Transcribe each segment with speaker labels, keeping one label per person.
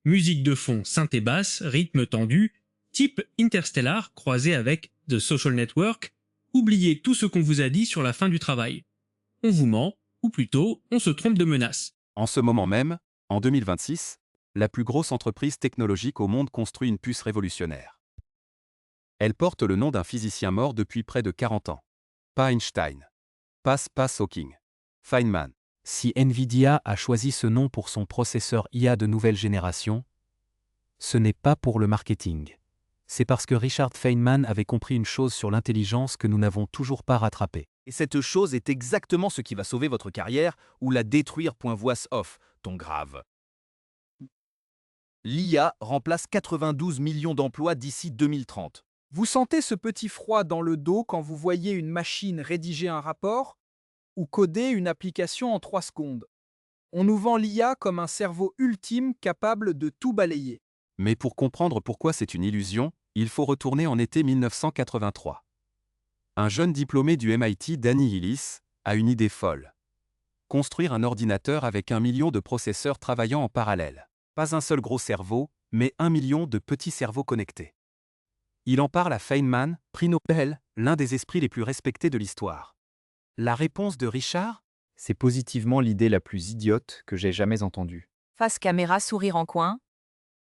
Speaker 1: Musique de fond, synthé basse, rythme tendu, type Interstellar croisé avec The Social Network, oubliez tout ce qu'on vous a dit sur la fin du travail. On vous ment, ou plutôt, on se trompe de menace.
Speaker 2: En ce moment même, en 2026, la plus grosse entreprise technologique au monde construit une puce révolutionnaire. Elle porte le nom d'un physicien mort depuis près de 40 ans. Pas Einstein. Pas Hawking. Feynman.
Speaker 3: Si Nvidia a choisi ce nom pour son processeur IA de nouvelle génération, ce n'est pas pour le marketing. C'est parce que Richard Feynman avait compris une chose sur l'intelligence que nous n'avons toujours pas rattrapée.
Speaker 4: Et cette chose est exactement ce qui va sauver votre carrière ou la détruire. Voice off, ton grave. L'IA remplace 92 millions d'emplois d'ici 2030.
Speaker 5: Vous sentez ce petit froid dans le dos quand vous voyez une machine rédiger un rapport ou coder une application en 3 secondes. On nous vend l'IA comme un cerveau ultime capable de tout balayer.
Speaker 2: Mais pour comprendre pourquoi c'est une illusion, il faut retourner en été 1983. Un jeune diplômé du MIT, Danny Hillis, a une idée folle. Construire un ordinateur avec 1 million de processeurs travaillant en parallèle. Pas un seul gros cerveau, mais 1 million de petits cerveaux connectés. Il en parle à Feynman, prix Nobel, l'un des esprits les plus respectés de l'histoire. La réponse de Richard ?
Speaker 6: C'est positivement l'idée la plus idiote que j'ai jamais entendue.
Speaker 7: Face caméra, sourire en coin.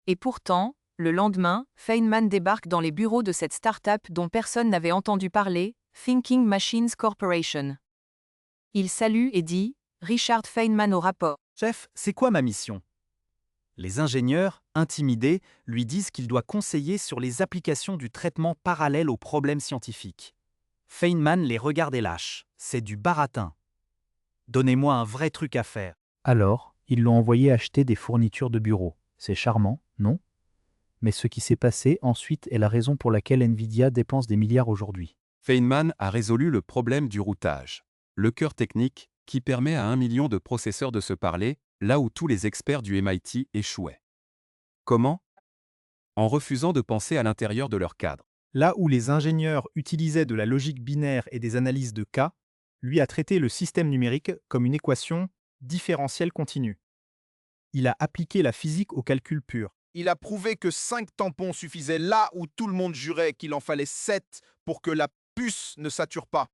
Speaker 7: Et pourtant, le lendemain, Feynman débarque dans les bureaux de cette start-up dont personne n'avait entendu parler, Thinking Machines Corporation. Il salue et dit « Richard Feynman au rapport ».
Speaker 4: Chef, c'est quoi ma mission? Les ingénieurs, intimidés, lui disent qu'il doit conseiller sur les applications du traitement parallèle aux problèmes scientifiques. Feynman les regarde et lâche. C'est du baratin. Donnez-moi un vrai truc à faire.
Speaker 3: Alors, ils l'ont envoyé acheter des fournitures de bureau. C'est charmant, non? Mais ce qui s'est passé ensuite est la raison pour laquelle Nvidia dépense des milliards aujourd'hui.
Speaker 2: Feynman a résolu le problème du routage, le cœur technique qui permet à 1 million de processeurs de se parler, là où tous les experts du MIT échouaient. Comment? En refusant de penser à l'intérieur de leur cadre.
Speaker 5: Là où les ingénieurs utilisaient de la logique binaire et des analyses de cas, lui a traité le système numérique comme une équation différentielle continue. Il a appliqué la physique au calcul pur.
Speaker 8: Il a prouvé que 5 tampons suffisaient là où tout le monde jurait qu'il en fallait 7 pour que la puce ne sature pas.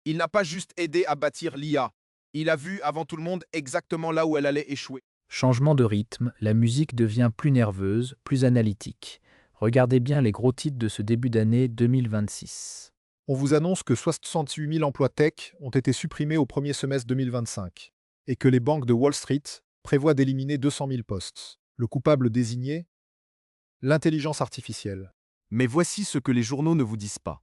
Speaker 8: Il n'a pas juste aidé à bâtir l'IA. Il a vu avant tout le monde exactement là où elle allait échouer.
Speaker 3: Changement de rythme, la musique devient plus nerveuse, plus analytique. Regardez bien les gros titres de ce début d'année 2026.
Speaker 9: On vous annonce que 68 000 emplois tech ont été supprimés au premier semestre 2025 et que les banques de Wall Street prévoient d'éliminer 200 000 postes. Le coupable désigné? L'intelligence artificielle.
Speaker 4: Mais voici ce que les journaux ne vous disent pas.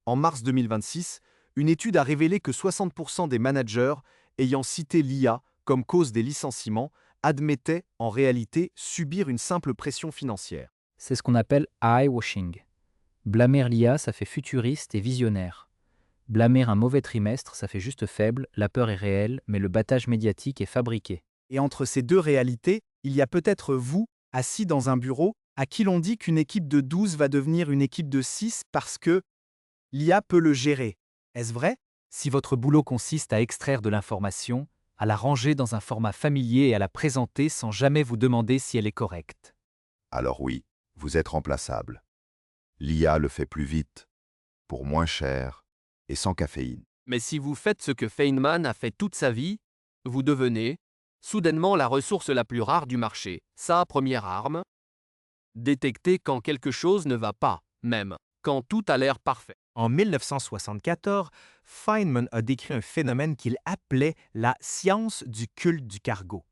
Speaker 4: En mars 2026, une étude a révélé que 60% des managers ayant cité l'IA comme cause des licenciements admettaient en réalité subir une simple pression financière.
Speaker 3: C'est ce qu'on appelle eye-washing. Blâmer l'IA, ça fait futuriste et visionnaire. Blâmer un mauvais trimestre, ça fait juste faible, la peur est réelle, mais le battage médiatique est fabriqué.
Speaker 4: Et entre ces deux réalités, il y a peut-être vous, assis dans un bureau, à qui l'on dit qu'une équipe de 12 va devenir une équipe de 6 parce que l'IA peut le gérer. Est-ce vrai?
Speaker 3: Si votre boulot consiste à extraire de l'information, à la ranger dans un format familier et à la présenter sans jamais vous demander si elle est correcte.
Speaker 10: Alors oui, vous êtes remplaçable. L'IA le fait plus vite, pour moins cher et sans caféine.
Speaker 11: Mais si vous faites ce que Feynman a fait toute sa vie, vous devenez, soudainement, la ressource la plus rare du marché. Sa première arme? Détecter quand quelque chose ne va pas, même quand tout a l'air parfait.
Speaker 4: En 1974, Feynman a décrit un phénomène qu'il appelait la science du culte du cargo.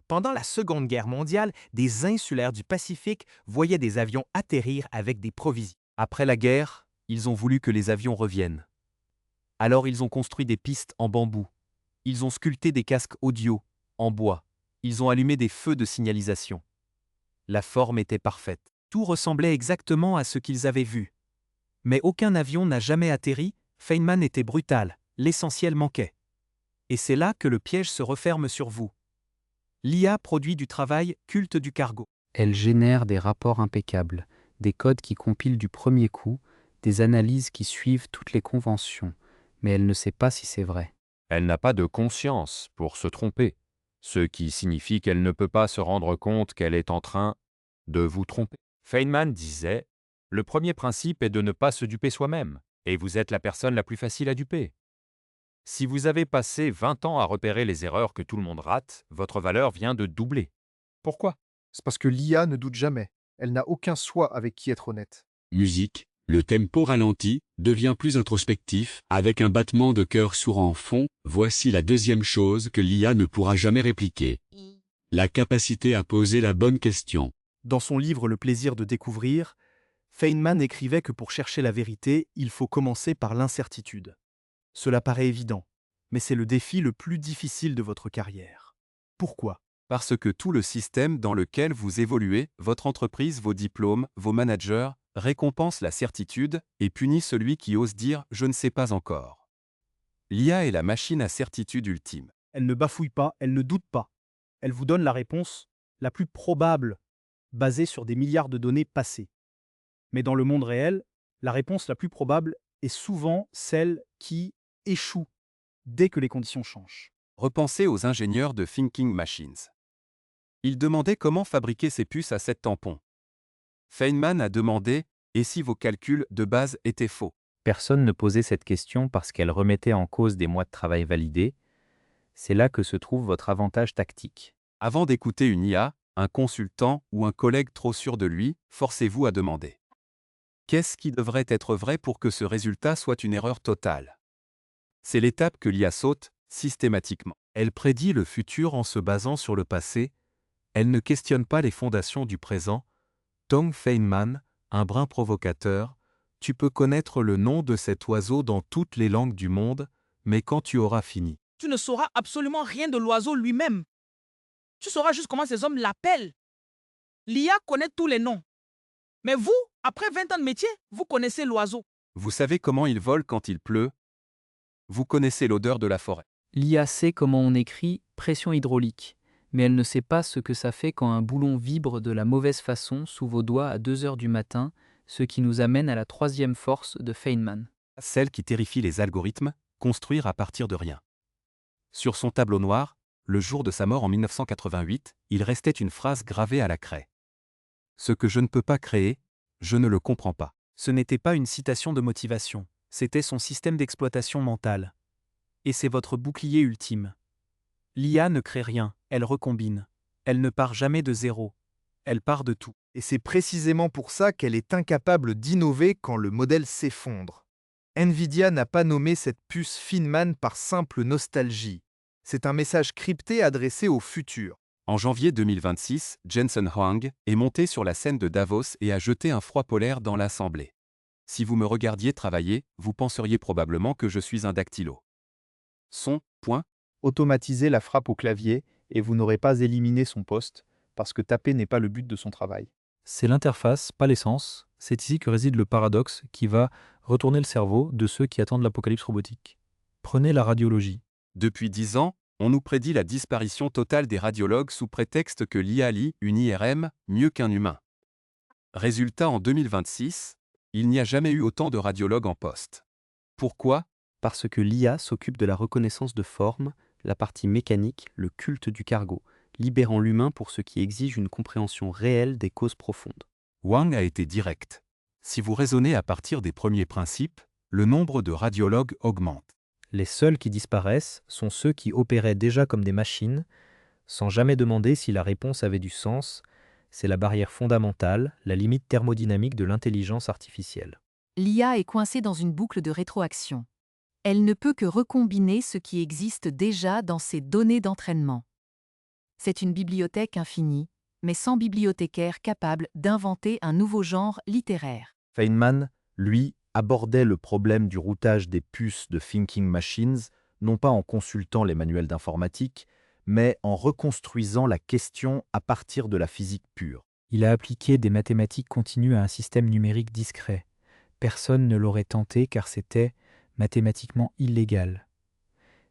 Speaker 4: Pendant la Seconde Guerre mondiale, des insulaires du Pacifique voyaient des avions atterrir avec des provisions.
Speaker 2: Après la guerre, ils ont voulu que les avions reviennent. Alors ils ont construit des pistes en bambou. Ils ont sculpté des casques audio en bois. Ils ont allumé des feux de signalisation. La forme était parfaite.
Speaker 4: Tout ressemblait exactement à ce qu'ils avaient vu. Mais aucun avion n'a jamais atterri, Feynman était brutal, l'essentiel manquait. Et c'est là que le piège se referme sur vous. L'IA produit du travail culte du cargo.
Speaker 3: Elle génère des rapports impeccables, des codes qui compilent du premier coup, des analyses qui suivent toutes les conventions, mais elle ne sait pas si c'est vrai.
Speaker 2: Elle n'a pas de conscience pour se tromper.
Speaker 6: ce qui signifie qu'elle ne peut pas se rendre compte qu'elle est en train de vous tromper. Feynman disait, le premier principe est de ne pas se duper soi-même, et vous êtes la personne la plus facile à duper. Si vous avez passé 20 ans à repérer les erreurs que tout le monde rate, votre valeur vient de doubler.
Speaker 9: Pourquoi? C'est parce que l'IA ne doute jamais. Elle n'a aucun soi avec qui être honnête.
Speaker 12: Musique, le tempo ralentit, devient plus introspectif, avec un battement de cœur sourd en fond. Voici la deuxième chose que l'IA ne pourra jamais répliquer. La capacité à poser la bonne question.
Speaker 4: Dans son livre Le plaisir de découvrir, Feynman écrivait que pour chercher la vérité, il faut commencer par l'incertitude. Cela paraît évident, mais c'est le défi le plus difficile de votre carrière. Pourquoi?
Speaker 2: Parce que tout le système dans lequel vous évoluez, votre entreprise, vos diplômes, vos managers, récompense la certitude et punit celui qui ose dire « je ne sais pas encore ». L'IA est la machine à certitude ultime.
Speaker 4: Elle ne bafouille pas, elle ne doute pas. Elle vous donne la réponse la plus probable, basée sur des milliards de données passées. Mais dans le monde réel, la réponse la plus probable est souvent celle qui échoue dès que les conditions changent.
Speaker 2: Repensez aux ingénieurs de Thinking Machines. Ils demandaient comment fabriquer ces puces à 7 tampons. Feynman a demandé « et si vos calculs de base étaient faux ?»
Speaker 6: Personne ne posait cette question parce qu'elle remettait en cause des mois de travail validés. C'est là que se trouve votre avantage tactique.
Speaker 2: Avant d'écouter une IA, un consultant ou un collègue trop sûr de lui, forcez-vous à demander. Qu'est-ce qui devrait être vrai pour que ce résultat soit une erreur totale? C'est l'étape que l'IA saute systématiquement. Elle prédit le futur en se basant sur le passé. Elle ne questionne pas les fondations du présent. Tom Feynman, un brin provocateur, tu peux connaître le nom de cet oiseau dans toutes les langues du monde, mais quand tu auras fini.
Speaker 13: Tu ne sauras absolument rien de l'oiseau lui-même. Tu sauras juste comment ces hommes l'appellent. L'IA connaît tous les noms. Mais vous, après 20 ans de métier, vous connaissez l'oiseau.
Speaker 2: Vous savez comment il vole quand il pleut? Vous connaissez l'odeur de la forêt.
Speaker 3: L'IA sait comment on écrit pression hydraulique, mais elle ne sait pas ce que ça fait quand un boulon vibre de la mauvaise façon sous vos doigts à 2 heures du matin, ce qui nous amène à la troisième force de Feynman.
Speaker 2: Celle qui terrifie les algorithmes, construire à partir de rien. Sur son tableau noir, le jour de sa mort en 1988, il restait une phrase gravée à la craie. Ce que je ne peux pas créer, je ne le comprends pas.
Speaker 4: Ce n'était pas une citation de motivation, c'était son système d'exploitation mentale. Et c'est votre bouclier ultime. L'IA ne crée rien, elle recombine. Elle ne part jamais de zéro. Elle part de tout.
Speaker 5: Et c'est précisément pour ça qu'elle est incapable d'innover quand le modèle s'effondre. Nvidia n'a pas nommé cette puce Feynman par simple nostalgie. C'est un message crypté adressé au futur.
Speaker 2: En janvier 2026, Jensen Huang est monté sur la scène de Davos et a jeté un froid polaire dans l'Assemblée. Si vous me regardiez travailler, vous penseriez probablement que je suis un dactylo.
Speaker 6: Automatisez la frappe au clavier et vous n'aurez pas éliminé son poste, parce que taper n'est pas le but de son travail.
Speaker 3: C'est l'interface, pas l'essence. C'est ici que réside le paradoxe qui va retourner le cerveau de ceux qui attendent l'apocalypse robotique. Prenez la radiologie.
Speaker 2: Depuis 10 ans, on nous prédit la disparition totale des radiologues sous prétexte que l'IA lit une IRM mieux qu'un humain. Résultat en 2026, il n'y a jamais eu autant de radiologues en poste. Pourquoi?
Speaker 6: Parce que l'IA s'occupe de la reconnaissance de forme, la partie mécanique, le culte du cargo, libérant l'humain pour ce qui exige une compréhension réelle des causes profondes.
Speaker 2: Wang a été direct. Si vous raisonnez à partir des premiers principes, le nombre de radiologues augmente.
Speaker 3: Les seuls qui disparaissent sont ceux qui opéraient déjà comme des machines, sans jamais demander si la réponse avait du sens. C'est la barrière fondamentale, la limite thermodynamique de l'intelligence artificielle.
Speaker 7: L'IA est coincée dans une boucle de rétroaction. Elle ne peut que recombiner ce qui existe déjà dans ses données d'entraînement. C'est une bibliothèque infinie, mais sans bibliothécaire capable d'inventer un nouveau genre littéraire.
Speaker 6: Feynman, lui, abordait le problème du routage des puces de Thinking Machines, non pas en consultant les manuels d'informatique, mais en reconstruisant la question à partir de la physique pure.
Speaker 3: Il a appliqué des mathématiques continues à un système numérique discret. Personne ne l'aurait tenté car c'était mathématiquement illégal.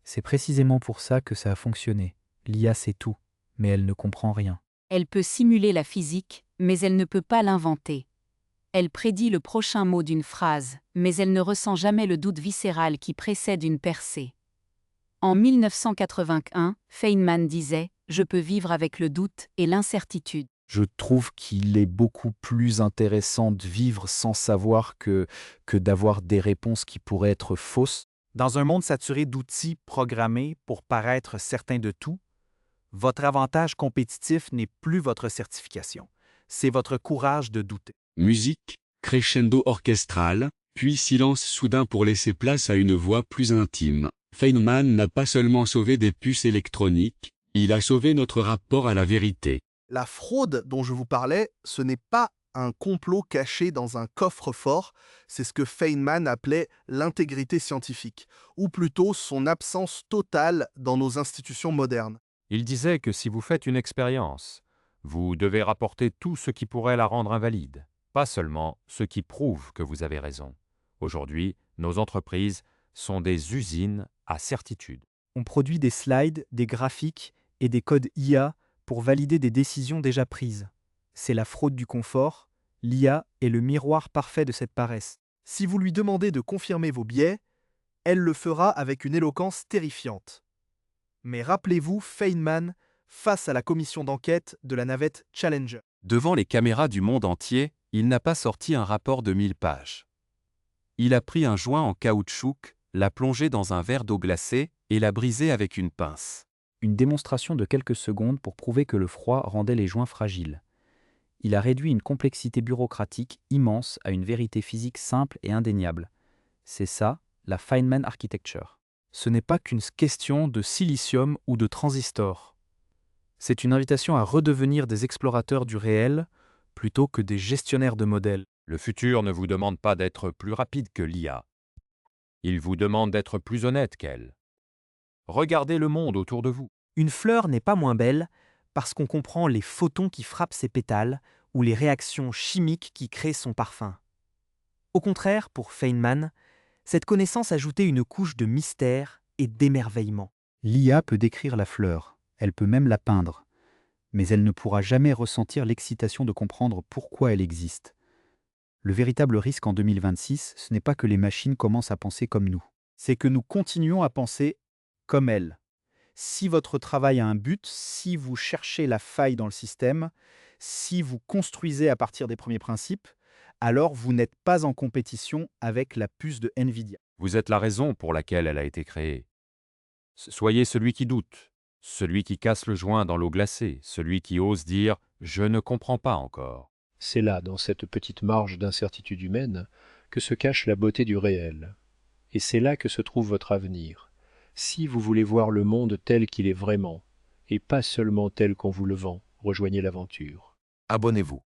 Speaker 3: C'est précisément pour ça que ça a fonctionné. L'IA sait tout, mais elle ne comprend rien.
Speaker 7: Elle peut simuler la physique, mais elle ne peut pas l'inventer. Elle prédit le prochain mot d'une phrase, mais elle ne ressent jamais le doute viscéral qui précède une percée. En 1981, Feynman disait « Je peux vivre avec le doute et l'incertitude.
Speaker 4: Je trouve qu'il est beaucoup plus intéressant de vivre sans savoir que d'avoir des réponses qui pourraient être fausses. Dans un monde saturé d'outils programmés pour paraître certain de tout, votre avantage compétitif n'est plus votre certification, c'est votre courage de douter.
Speaker 12: Musique, crescendo orchestral, puis silence soudain pour laisser place à une voix plus intime. Feynman n'a pas seulement sauvé des puces électroniques, il a sauvé notre rapport à la vérité.
Speaker 14: La fraude dont je vous parlais, ce n'est pas un complot caché dans un coffre-fort, c'est ce que Feynman appelait l'intégrité scientifique, ou plutôt son absence totale dans nos institutions modernes.
Speaker 6: Il disait que si vous faites une expérience, vous devez rapporter tout ce qui pourrait la rendre invalide, pas seulement ce qui prouve que vous avez raison. Aujourd'hui, nos entreprises sont des usines à certitude.
Speaker 4: On produit des slides, des graphiques et des codes IA pour valider des décisions déjà prises. C'est la fraude du confort. L'IA est le miroir parfait de cette paresse.
Speaker 14: Si vous lui demandez de confirmer vos biais, elle le fera avec une éloquence terrifiante. Mais rappelez-vous Feynman face à la commission d'enquête de la navette Challenger.
Speaker 2: Devant les caméras du monde entier, il n'a pas sorti un rapport de 1000 pages. Il a pris un joint en caoutchouc, l'a plongé dans un verre d'eau glacée et l'a brisé avec une pince.
Speaker 3: Une démonstration de quelques secondes pour prouver que le froid rendait les joints fragiles. Il a réduit une complexité bureaucratique immense à une vérité physique simple et indéniable. C'est ça, la Feynman Architecture.
Speaker 4: Ce n'est pas qu'une question de silicium ou de transistor. C'est une invitation à redevenir des explorateurs du réel plutôt que des gestionnaires de modèles.
Speaker 6: Le futur ne vous demande pas d'être plus rapide que l'IA. Il vous demande d'être plus honnête qu'elle. Regardez le monde autour de vous.
Speaker 4: Une fleur n'est pas moins belle parce qu'on comprend les photons qui frappent ses pétales ou les réactions chimiques qui créent son parfum. Au contraire, pour Feynman, cette connaissance ajoutait une couche de mystère et d'émerveillement.
Speaker 3: L'IA peut décrire la fleur, elle peut même la peindre, mais elle ne pourra jamais ressentir l'excitation de comprendre pourquoi elle existe. Le véritable risque en 2026, ce n'est pas que les machines commencent à penser comme nous.
Speaker 4: C'est que nous continuons à penser comme elles. Si votre travail a un but, si vous cherchez la faille dans le système, si vous construisez à partir des premiers principes, alors vous n'êtes pas en compétition avec la puce de Nvidia.
Speaker 6: Vous êtes la raison pour laquelle elle a été créée. Soyez celui qui doute, celui qui casse le joint dans l'eau glacée, celui qui ose dire « je ne comprends pas encore ».
Speaker 15: C'est là, dans cette petite marge d'incertitude humaine, que se cache la beauté du réel. Et c'est là que se trouve votre avenir. Si vous voulez voir le monde tel qu'il est vraiment, et pas seulement tel qu'on vous le vend, rejoignez l'aventure.
Speaker 8: Abonnez-vous.